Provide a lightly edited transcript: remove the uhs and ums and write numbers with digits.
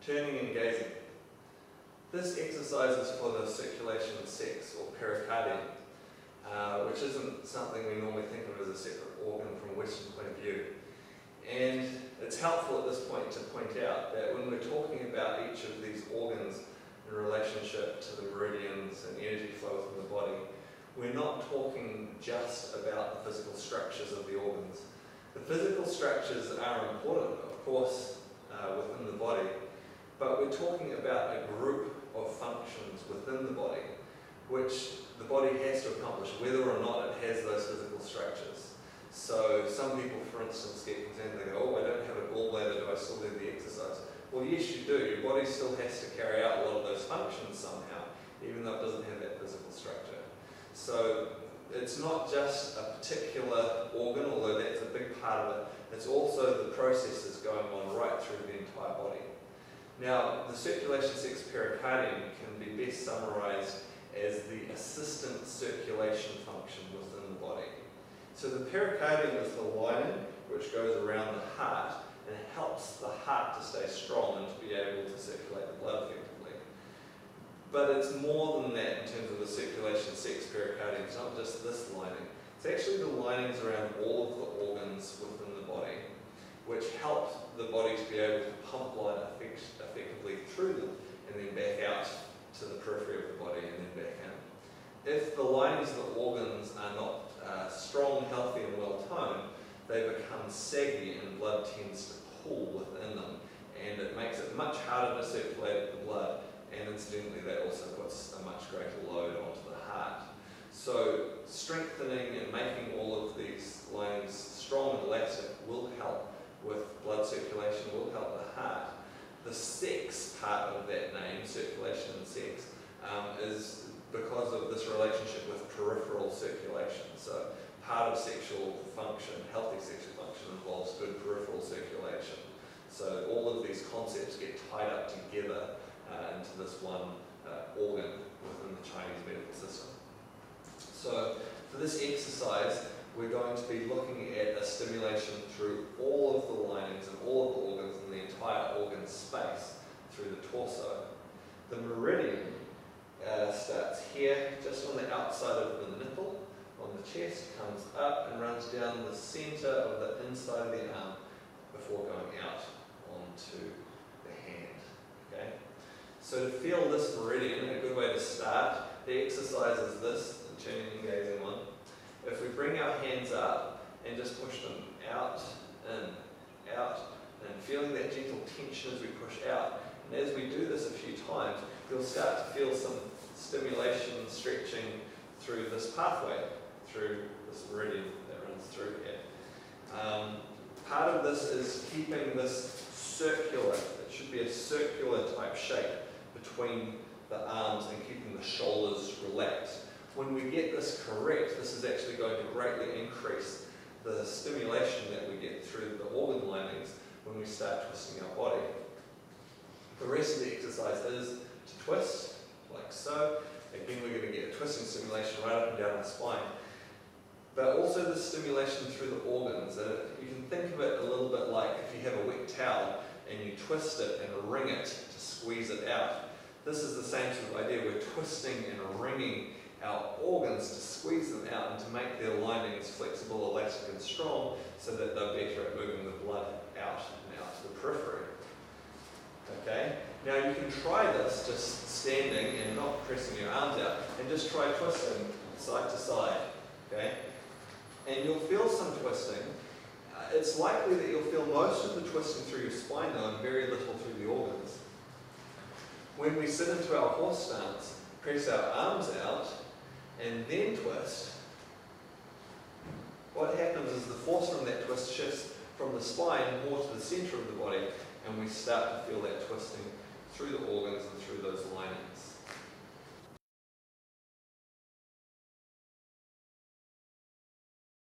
Turning and gazing. This exercise is for the circulation 6 or pericardium, which isn't something we normally think of as a separate organ from a Western point of view. And it's helpful at this point to point out that when we're talking about each of these organs in relationship to the meridians and energy flow within the body, we're not talking just about the physical structures of the organs. The physical structures are important, of course, within the body, but we're talking about a group of functions within the body which the body has to accomplish whether or not it has those physical structures. So some people, for instance, get concerned, they go, oh, I don't have a gallbladder, do I still do the exercise? Well, yes, you do. Your body still has to carry out a lot of those functions somehow, even though it doesn't have that physical structure. So it's not just a particular organ, although that's a big part of it. It's also the processes going on right through the entire body. Now, the circulation 6 pericardium can be best summarized as the assistant circulation function within the body. So the pericardium is the lining which goes around the heart and helps the heart to stay strong and to be able to circulate the blood effectively. But it's more than that in terms of the circulation 6 pericardium. It's not just this lining. It's actually the linings around all of the organs within the body which help the body to be able to pump blood effectively through them and then back out to the periphery of the body and then back in. If the linings of the organs are not strong, healthy and well toned, they become saggy and blood tends to pool within them, and it makes it much harder to circulate the blood, and incidentally that also puts a much greater load onto the heart. So strengthening and making all of these linings strong and elastic will help with blood circulation, will help the heart. The sex part of that name, circulation and sex, is because of this relationship with peripheral circulation. So part of sexual function, healthy sexual function, involves good peripheral circulation. So all of these concepts get tied up together into this one organ within the Chinese medical system. So for this exercise, we're going to be looking at a stimulation through all of the linings and all of the organs in the entire organ space through the torso. The meridian starts here, just on the outside of the nipple, on the chest, comes up and runs down the center of the inside of the arm before going out onto the hand. Okay? So to feel this meridian, a good way to start, the exercise is this, the turning and gazing one. If we bring our hands up and just push them out, and feeling that gentle tension as we push out, and as we do this a few times, you'll start to feel some stimulation, stretching through this pathway, through this meridian that runs through here. Part of this is keeping this circular, it should be a circular type shape between the arms and keeping the shoulders relaxed. When we get this correct, this is actually going to greatly increase the stimulation that we get through the organ linings when we start twisting our body. The rest of the exercise is to twist, like so. Again, we're going to get a twisting stimulation right up and down the spine. But also the stimulation through the organs. You can think of it a little bit like if you have a wet towel and you twist it and wring it to squeeze it out. This is the same sort of idea. We're twisting and wringing our organs to squeeze them out and to make their linings flexible, elastic and strong so that they're better at moving the blood out and out to the periphery. Okay? Now you can try this just standing and not pressing your arms out, and just try twisting side to side. Okay? And you'll feel some twisting. It's likely that you'll feel most of the twisting through your spine though, and very little through the organs. When we sit into our horse stance, press our arms out, and then twist, what happens is the force from that twist shifts from the spine more to the center of the body, and we start to feel that twisting through the organs and through those linings.